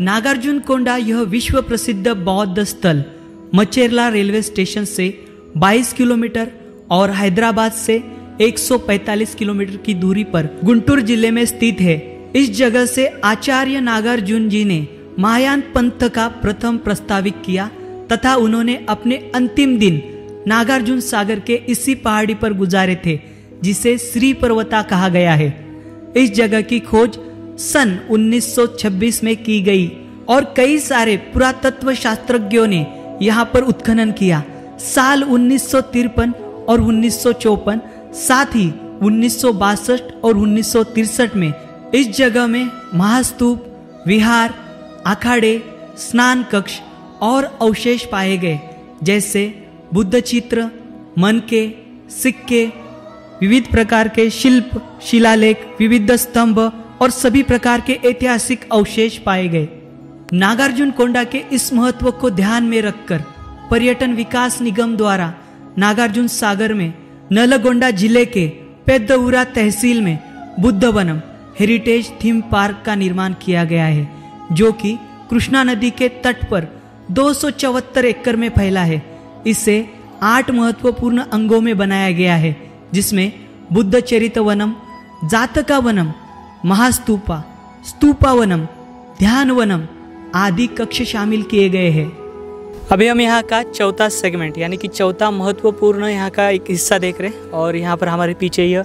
नागार्जुनकोंडा यह विश्व प्रसिद्ध बौद्ध स्थल मचेरला रेलवे स्टेशन से 22 किलोमीटर और हैदराबाद से 145 किलोमीटर की दूरी पर गुंटूर जिले में स्थित है। इस जगह से आचार्य नागार्जुन जी ने महायान पंथ का प्रथम प्रस्तावित किया तथा उन्होंने अपने अंतिम दिन नागार्जुन सागर के इसी पहाड़ी पर गुजारे थे, जिसे श्री पर्वता कहा गया है। इस जगह की खोज सन 1926 में की गई और कई सारे पुरातत्व शास्त्रज्ञों ने यहाँ पर उत्खनन किया। साल 1953 और 1954 साथ ही 1962 और 1963 में इस जगह में महास्तूप, विहार, अखाड़े, स्नान कक्ष और अवशेष पाए गए, जैसे बुद्ध चित्र, मनके, सिक्के, विविध प्रकार के शिल्प, शिलालेख, विविध स्तंभ और सभी प्रकार के ऐतिहासिक अवशेष पाए गए। नागार्जुनकोंडा के इस महत्व को ध्यान में रखकर पर्यटन विकास निगम द्वारा नागार्जुन सागर में नलगोंडा जिले के पेद्दउरा तहसील में बुद्ध वनम हेरिटेज थीम पार्क का निर्माण किया गया है, जो कि कृष्णा नदी के तट पर 274 एकड़ में फैला है। इसे 8 महत्वपूर्ण अंगों में बनाया गया है, जिसमें बुद्ध चरित वनम, जातका वनम, महास्तूपा, स्तूपा वनम, ध्यान वनम आदि कक्ष शामिल किए गए हैं। अभी हम यहाँ का चौथा सेगमेंट यानी कि चौथा महत्वपूर्ण यहाँ का एक हिस्सा देख रहे हैं और यहाँ पर हमारे पीछे यह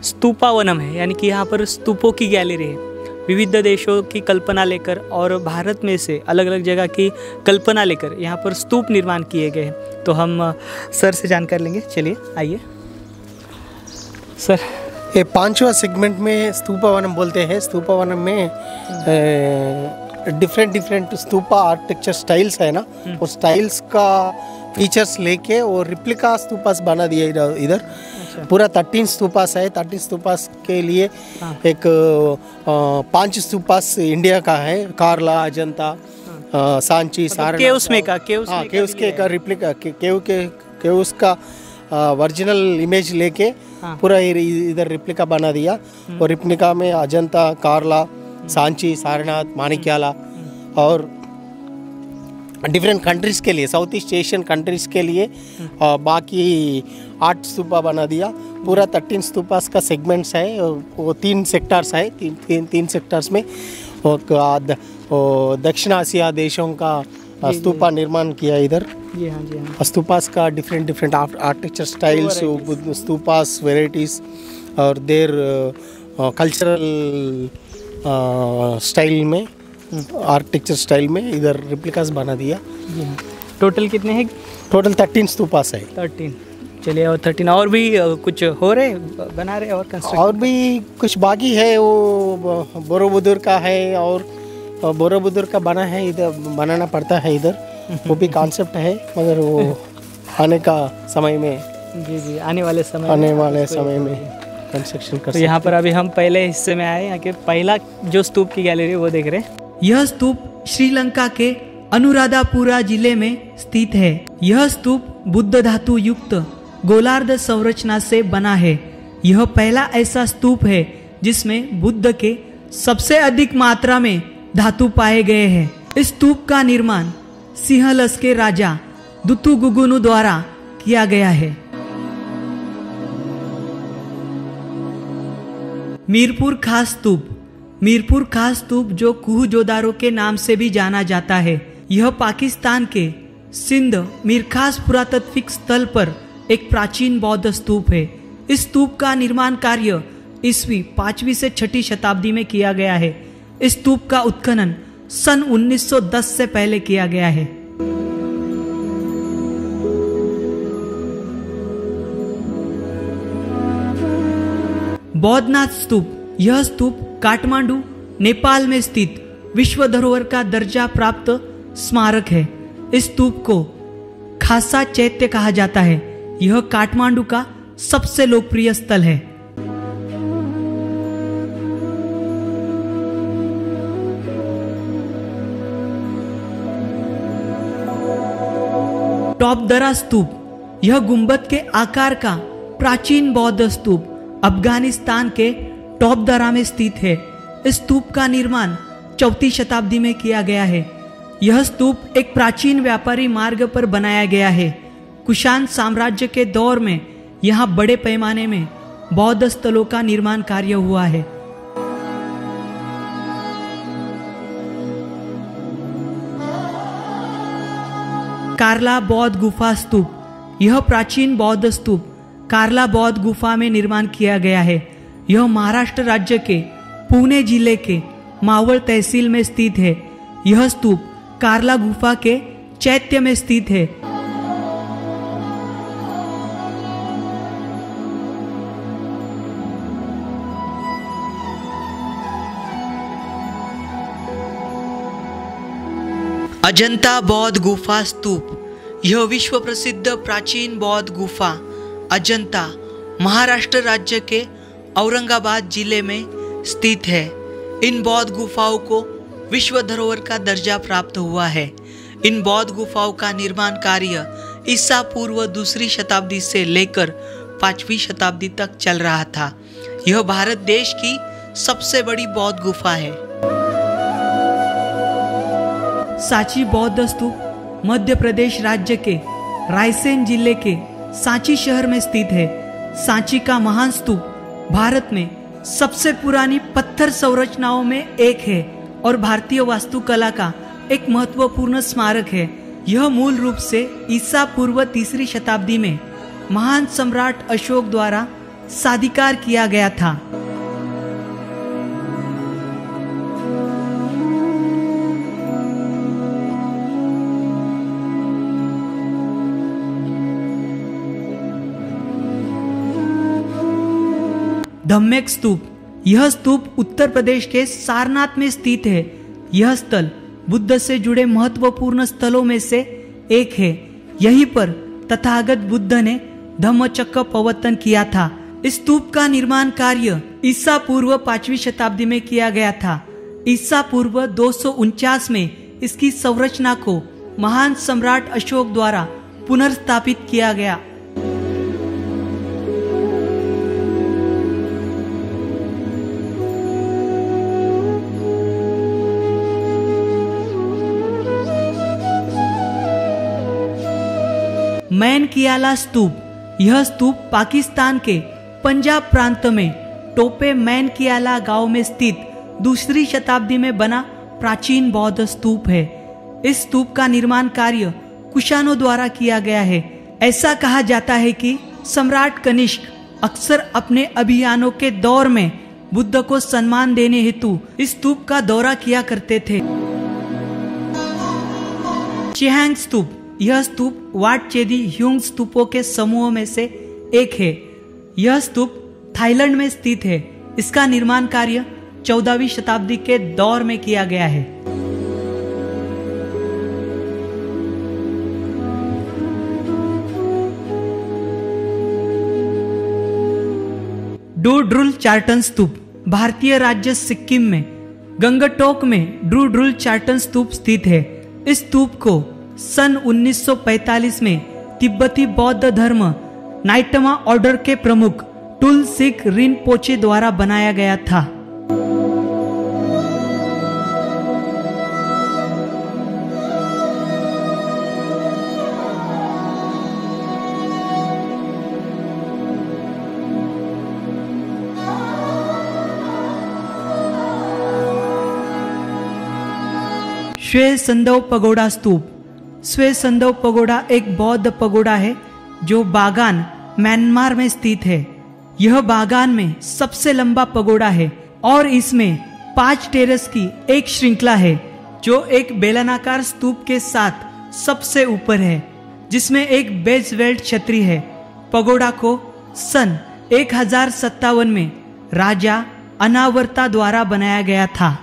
स्तूपा वनम है, यानी कि यहाँ पर स्तूपों की गैलरी है। विविध देशों की कल्पना लेकर और भारत में से अलग अलग जगह की कल्पना लेकर यहाँ पर स्तूप निर्माण किए गए हैं। तो हम सर से जानकारी लेंगे। चलिए आइए सर। ये 5वां सेगमेंट में स्तूपा वनम बोलते हैं। स्तूपा वनम में डिफरेंट स्तूपा आर्किटेक्चर स्टाइल्स है ना, वो स्टाइल्स का फीचर्स लेके और रिप्लिका स्तूपास बना दिया इधर। पूरा 13 स्तूपास है। 13 स्तूपास के लिए एक 5 स्तूपास इंडिया का है, कार्ला, अजंता, सांची, सारनाथ। केव्स के रिप्लिका, केव्स का ओरिजिनल इमेज लेके पूरा इधर रिप्लिका बना दिया। और रिप्लिका में अजंता, कार्ला, सांची, सारनाथ, माणिक्याला और डिफरेंट कंट्रीज़ के लिए, साउथ ईस्ट एशियन कंट्रीज़ के लिए बाकी 8 स्तूपा बना दिया। पूरा 13 स्तूपास का सेगमेंट्स है। वो 3 सेक्टर्स है। तीन सेक्टर्स में दक्षिण एशिया देशों का स्तूपा निर्माण किया इधर। जी हाँ। स्तूपास का different architecture styles, stupas varieties और देर कल्चरल स्टाइल में, आर्किटेक्चर स्टाइल में इधर रिप्लिकास बना दिया। टोटल कितने हैं? टोटल 13 स्तूपास है। 13। चलिए, और 13 और भी कुछ हो रहे, बना रहे और कंस्ट्रक्ट? और भी कुछ बाकी है। वो बोरोबुदुर का है और बोरोबुदुर का बना है, इधर बनाना पड़ता है इधर। वो भी कॉन्सेप्ट है, मगर वो आने का समय में, जी आने वाले समय में कंस्ट्रक्शन कर। तो यहाँ पर अभी हम पहले हिस्से में आए, यहाँ के पहला जो स्तूप की गैलरी वो देख रहे हैं। यह स्तूप श्रीलंका के अनुराधापुरा जिले में स्थित है। यह स्तूप बुद्ध धातु युक्त गोलार्ध संरचना से बना है। यह पहला ऐसा स्तूप है जिसमें बुद्ध के सबसे अधिक मात्रा में धातु पाए गए हैं। इस स्तूप का निर्माण सिंहलस के राजा दुतुगुगुनु द्वारा किया गया है। मीरपुर खास स्तूप। मीरपुर खास स्तूप, जो कुह जोदारो के नाम से भी जाना जाता है, यह पाकिस्तान के सिंध मीरखास पुरातात्विक स्थल पर एक प्राचीन बौद्ध स्तूप है। इस स्तूप का निर्माण कार्य ईस्वी 5वीं से 6ठी शताब्दी में किया गया है। इस स्तूप का उत्खनन सन 1910 से पहले किया गया है। बौद्धनाथ स्तूप। यह स्तूप काठमांडू, नेपाल में स्थित विश्व धरोहर का दर्जा प्राप्त स्मारक है। इस स्तूप को खासा चैत्य कहा जाता है। यह काठमांडू का सबसे लोकप्रिय स्थल है। टॉपदरा स्तूप। यह गुंबद के आकार का प्राचीन बौद्ध स्तूप अफगानिस्तान के टॉपदरा में स्थित है। इस स्तूप का निर्माण चौथी शताब्दी में किया गया है। यह स्तूप एक प्राचीन व्यापारी मार्ग पर बनाया गया है। कुषाण साम्राज्य के दौर में यहाँ बड़े पैमाने में बौद्ध स्थलों का निर्माण कार्य हुआ है। कार्ला बौद्ध गुफा स्तूप। यह प्राचीन बौद्ध स्तूप कार्ला बौद्ध गुफा में निर्माण किया गया है। यह महाराष्ट्र राज्य के पुणे जिले के मावळ तहसील में स्थित है। यह स्तूप कार्ला गुफा के चैत्य में स्थित है। अजंता बौद्ध गुफा स्तूप। यह विश्व प्रसिद्ध प्राचीन बौद्ध गुफा अजंता महाराष्ट्र राज्य के औरंगाबाद जिले में स्थित है। इन बौद्ध गुफाओं को विश्व धरोहर का दर्जा प्राप्त हुआ है। इन बौद्ध गुफाओं का निर्माण कार्य ईसा पूर्व 2री शताब्दी से लेकर 5वीं शताब्दी तक चल रहा था। यह भारत देश की सबसे बड़ी बौद्ध गुफा है। सांची बौद्ध स्तूप मध्य प्रदेश राज्य के रायसेन जिले के सांची शहर में स्थित है। सांची का महान स्तूप भारत में सबसे पुरानी पत्थर संरचनाओं में एक है और भारतीय वास्तुकला का एक महत्वपूर्ण स्मारक है। यह मूल रूप से ईसा पूर्व 3री शताब्दी में महान सम्राट अशोक द्वारा साधिकार किया गया था। धम्मेक स्तूप। यह स्तूप उत्तर प्रदेश के सारनाथ में स्थित है। यह स्थल बुद्ध से जुड़े महत्वपूर्ण स्थलों में से एक है। यहीं पर तथागत बुद्ध ने धम्मचक्र प्रवर्तन किया था। इस स्तूप का निर्माण कार्य ईसा पूर्व 5वीं शताब्दी में किया गया था। ईसा पूर्व 249 में इसकी संरचना को महान सम्राट अशोक द्वारा पुनर्स्थापित किया गया। मैनकियाला स्तूप। यह स्तूप पाकिस्तान के पंजाब प्रांत में टोपे मैनकियाला गांव में स्थित 2री शताब्दी में बना प्राचीन बौद्ध स्तूप है। इस स्तूप का निर्माण कार्य कुषाणों द्वारा किया गया है। ऐसा कहा जाता है कि सम्राट कनिष्क अक्सर अपने अभियानों के दौर में बुद्ध को सम्मान देने हेतु इस स्तूप का दौरा किया करते थे। चिहांग स्तूप। यह स्तूप वाट चेदी ह्यूंग स्तूपों के समूह में से एक है। यह स्तूप थाईलैंड में स्थित है। इसका निर्माण कार्य 14वीं शताब्दी के दौर में किया गया है। डूड्रुल चार्टन स्तूप। भारतीय राज्य सिक्किम में गंगटोक में डूड्रुल चार्टन स्तूप स्थित है। इस स्तूप को सन 1945 में तिब्बती बौद्ध धर्म नाइटमा ऑर्डर के प्रमुख टुलसिक रिनपोचे द्वारा बनाया गया था। श्वेसंदव पगोड़ा स्तूप। श्वेसंदव पगोड़ा एक बौद्ध पगोड़ा है जो बागान म्यांमार में स्थित है। यह बागान में सबसे लंबा पगोड़ा है और इसमें 5 टेरेस की एक श्रृंखला है जो एक बेलनाकार स्तूप के साथ सबसे ऊपर है, जिसमें एक बेस वेल्ट छतरी है। पगोड़ा को सन 1057 में राजा अनावर्ता द्वारा बनाया गया था।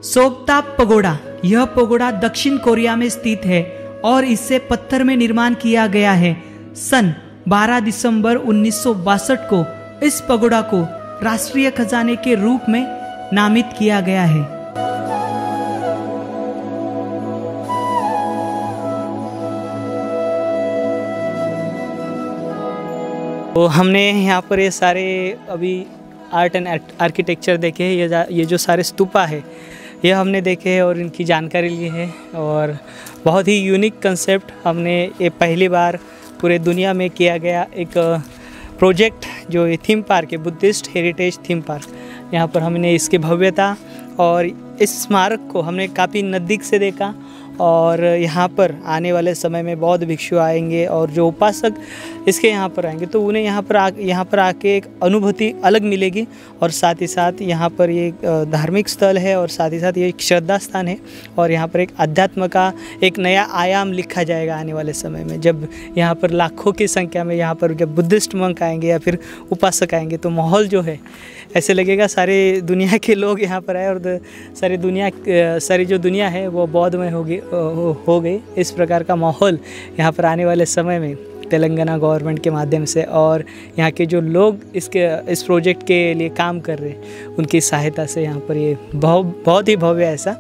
सोगताप पगोड़ा। यह पगोड़ा दक्षिण कोरिया में स्थित है और इसे पत्थर में निर्माण किया गया है। सन 12 दिसंबर 1962 को इस पगोड़ा को राष्ट्रीय खजाने के रूप में नामित किया गया है। तो हमने यहाँ पर ये सारे अभी आर्ट एंड आर्किटेक्चर देखे हैं, ये जो सारे स्तूपा है ये हमने देखे हैं और इनकी जानकारी ली है। और बहुत ही यूनिक कंसेप्ट हमने ये पहली बार पूरे दुनिया में किया गया एक प्रोजेक्ट जो ये थीम पार्क है, बुद्धिस्ट हेरिटेज थीम पार्क। यहाँ पर हमने इसकी भव्यता और इस स्मारक को हमने काफ़ी नज़दीक से देखा। और यहाँ पर आने वाले समय में बौद्ध भिक्षु आएंगे और जो उपासक इसके यहाँ पर आएंगे तो उन्हें यहाँ पर आके एक अनुभूति अलग मिलेगी। और साथ ही साथ यहाँ पर ये धार्मिक स्थल है और साथ ही साथ ये एक श्रद्धा स्थान है और यहाँ पर एक अध्यात्म का एक नया आयाम लिखा जाएगा आने वाले समय में। जब यहाँ पर लाखों की संख्या में यहाँ पर जब बुद्धिस्ट मंक आएंगे या फिर उपासक आएंगे तो माहौल जो है ऐसे लगेगा सारे दुनिया के लोग यहाँ पर आए और सारी जो दुनिया है वो बौद्धमय हो गई। इस प्रकार का माहौल यहाँ पर आने वाले समय में तेलंगाना गवर्नमेंट के माध्यम से और यहाँ के जो लोग इस प्रोजेक्ट के लिए काम कर रहे हैं उनकी सहायता से यहाँ पर ये बहुत ही भव्य ऐसा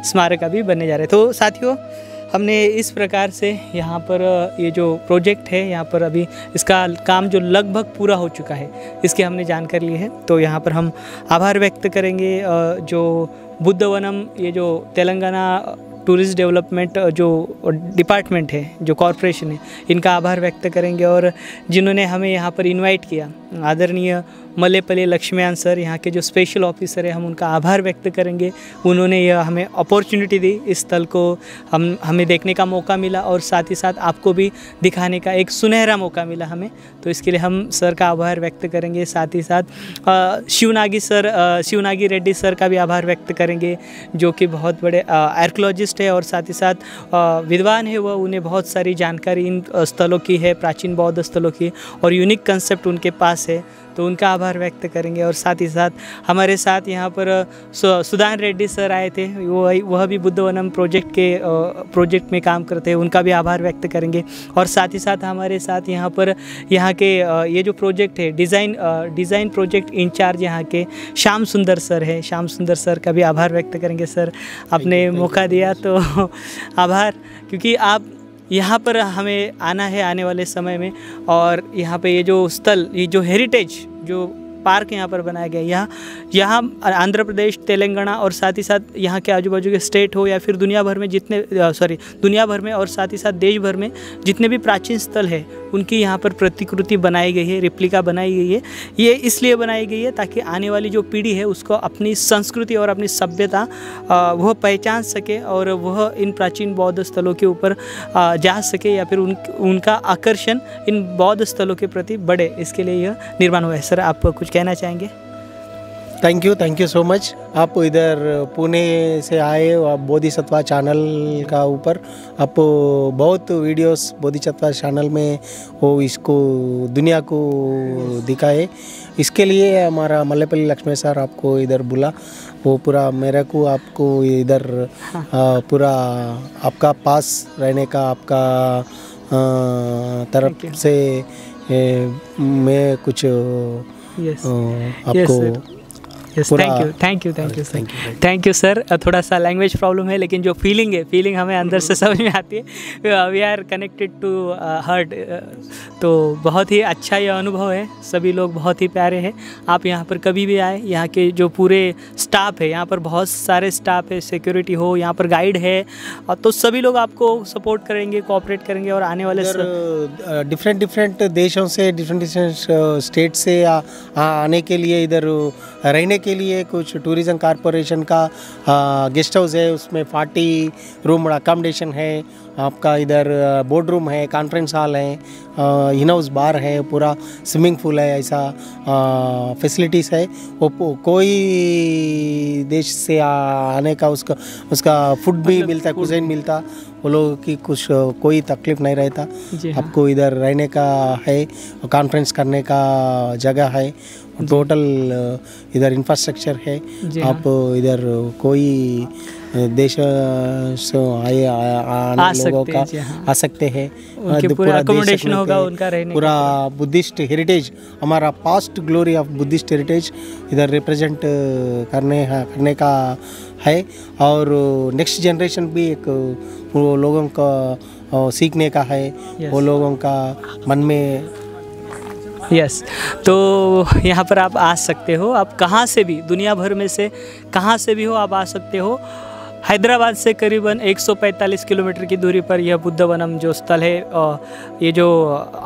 स्मारक अभी बनने जा रहे हैं। तो साथियों, हमने इस प्रकार से यहाँ पर ये जो प्रोजेक्ट है यहाँ पर अभी इसका काम जो लगभग पूरा हो चुका है इसकी हमने जानकारी ली है। तो यहाँ पर हम आभार व्यक्त करेंगे जो बुद्धवनम, ये जो तेलंगाना टूरिस्ट डेवलपमेंट जो डिपार्टमेंट है, जो कॉरपोरेशन है, इनका आभार व्यक्त करेंगे। और जिन्होंने हमें यहाँ पर इनवाइट किया, आदरणीय मल्लेपल्ली लक्ष्मीकांत सर, यहाँ के जो स्पेशल ऑफिसर है, हम उनका आभार व्यक्त करेंगे। उन्होंने यह हमें अपॉर्चुनिटी दी, इस स्थल को हमें देखने का मौका मिला और साथ ही साथ आपको भी दिखाने का एक सुनहरा मौका मिला हमें। तो इसके लिए हम सर का आभार व्यक्त करेंगे। साथ ही साथ शिवनागी रेड्डी सर का भी आभार व्यक्त करेंगे, जो कि बहुत बड़े आर्कियोलॉजिस्ट है और साथ ही साथ विद्वान है। वह उन्हें बहुत सारी जानकारी इन स्थलों की है, प्राचीन बौद्ध स्थलों की, और यूनिक कंसेप्ट उनके पास है, तो उनका आभार व्यक्त करेंगे। और साथ ही साथ हमारे साथ यहाँ पर सुधान रेड्डी सर आए थे, वह भी बुद्धवनम प्रोजेक्ट में काम करते हैं, उनका भी आभार व्यक्त करेंगे। और साथ ही साथ हमारे साथ यहाँ के ये जो प्रोजेक्ट है डिज़ाइन प्रोजेक्ट इंचार्ज यहाँ के श्याम सुंदर सर है, श्याम सुंदर सर का भी आभार व्यक्त करेंगे। सर, आपने मौका दिया तो आभार, क्योंकि आप यहाँ पर हमें आना है आने वाले समय में। और यहाँ पे ये जो स्थल, ये जो हेरिटेज जो पार्क यहाँ पर बनाया गया, यहाँ आंध्र प्रदेश, तेलंगाना और साथ ही साथ यहाँ के आजू बाजू के स्टेट हो या फिर दुनिया भर में और साथ ही साथ देश भर में जितने भी प्राचीन स्थल है उनकी यहाँ पर प्रतिकृति बनाई गई है, रेप्लिका बनाई गई है। ये इसलिए बनाई गई है ताकि आने वाली जो पीढ़ी है उसको अपनी संस्कृति और अपनी सभ्यता वह पहचान सके और वह इन प्राचीन बौद्ध स्थलों के ऊपर जा सके या फिर उनका आकर्षण इन बौद्ध स्थलों के प्रति बढ़े। इसके लिए यह निर्माण हुआ है। सर, आप कुछ कहना चाहेंगे? Thank you so much. आप इधर पुणे से आए, आप बोधिसत्वा चैनल का ऊपर आप बहुत वीडियोस बोधिसत्वा चैनल में वो इसको दुनिया को दिखाए। इसके लिए हमारा मल्लेपल्ली लक्ष्मी सर आपको इधर बुला, वो पूरा मेरे को आपको इधर पूरा आपका पास रहने का आपका तरफ से मैं कुछ आपको थैंक यू सर। थोड़ा सा लैंग्वेज प्रॉब्लम है, लेकिन जो फीलिंग हमें अंदर से समझ में आती है। We are connected to heart. तो बहुत ही अच्छा यह अनुभव है, सभी लोग बहुत ही प्यारे हैं। आप यहाँ पर कभी भी आए, यहाँ के जो पूरे स्टाफ है, यहाँ पर बहुत सारे स्टाफ है, सिक्योरिटी हो, यहाँ पर गाइड है, तो सभी लोग आपको सपोर्ट करेंगे, कोऑपरेट करेंगे। और आने वाले डिफरेंट देशों से, डिफरेंट स्टेट से आने के लिए, इधर रहने के लिए कुछ टूरिज्म कॉरपोरेशन का गेस्ट हाउस है, उसमें 40 रूम अकोमोडेशन है। आपका इधर बोर्ड रूम है, कॉन्फ्रेंस हॉल है, इन हाउस बार है, पूरा स्विमिंग पूल है, ऐसा फैसिलिटीज़ है। वो कोई देश से आने का उसका फूड भी मिलता है, कुजीन मिलता, वो लोगों की कुछ कोई तकलीफ नहीं रहता। जी हाँ। आपको इधर रहने का है, कॉन्फ्रेंस करने का जगह है, टोटल इधर इंफ्रास्ट्रक्चर है। जी हाँ। आप इधर कोई देश से आने लोगों का जी हाँ। आ सकते हैं। उनके पूरा अकोमोडेशन होगा उनका रहने पूरा बुद्धिस्ट हेरिटेज, हमारा past glory of Buddhist heritage इधर रिप्रेजेंट करने का है। और नेक्स्ट जनरेशन भी एक वो लोगों का सीखने का है। वो लोगों का मन में यस तो यहाँ पर आप आ सकते हो। आप कहाँ से भी, दुनिया भर में से कहाँ से भी हो आप आ सकते हो। हैदराबाद से करीबन 145 किलोमीटर की दूरी पर यह बुद्ध वनम जो स्थल है, ये जो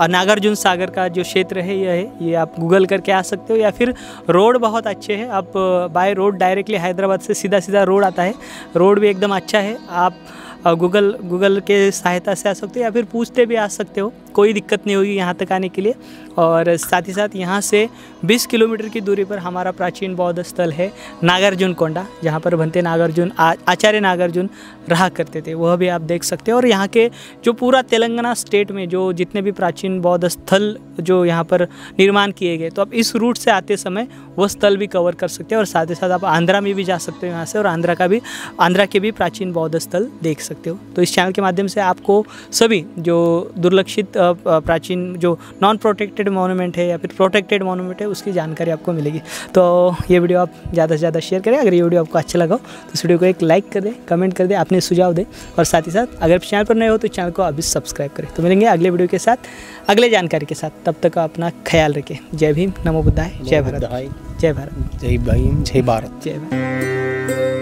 नागार्जुन सागर का जो क्षेत्र है यह है, ये आप गूगल करके आ सकते हो। या फिर रोड बहुत अच्छे हैं, आप बाय रोड डायरेक्टली हैदराबाद से सीधा रोड आता है, रोड भी एकदम अच्छा है। आप गूगल के सहायता से आ सकते हो या फिर पूछते भी आ सकते हो, कोई दिक्कत नहीं होगी यहाँ तक आने के लिए। और साथ ही साथ यहाँ से 20 किलोमीटर की दूरी पर हमारा प्राचीन बौद्ध स्थल है नागार्जुन कोंडा, जहाँ पर भंते नागार्जुन आचार्य नागार्जुन रहा करते थे, वह भी आप देख सकते हो। और यहाँ के जो पूरा तेलंगाना स्टेट में जो जितने भी प्राचीन बौद्ध स्थल जो यहाँ पर निर्माण किए गए, तो आप इस रूट से आते समय वह स्थल भी कवर कर सकते हैं। और साथ ही साथ आप आंध्रा में भी जा सकते हो यहाँ से, और आंध्रा के भी प्राचीन बौद्ध स्थल देख सकते हो। तो इस चैनल के माध्यम से आपको सभी जो दुर्लक्षित प्राचीन जो नॉन प्रोटेक्टेड मोन्यूमेंट है या फिर प्रोटेक्टेड मोन्यूमेंट है उसकी जानकारी आपको मिलेगी। तो ये वीडियो आप ज़्यादा से ज़्यादा शेयर करें। अगर ये वीडियो आपको अच्छा लगा तो इस वीडियो को एक लाइक कर दें, कमेंट कर दें, अपने सुझाव दें। और साथ ही साथ अगर चैनल पर नए हो तो चैनल को अभी सब्सक्राइब करें। तो मिलेंगे अगले वीडियो के साथ, अगले जानकारी के साथ। तब तक अपना ख्याल रखें। जय भीम, नमो बुद्धाय, जय भारत, जय भारत, जय भीम, जय भारत, जय भारत।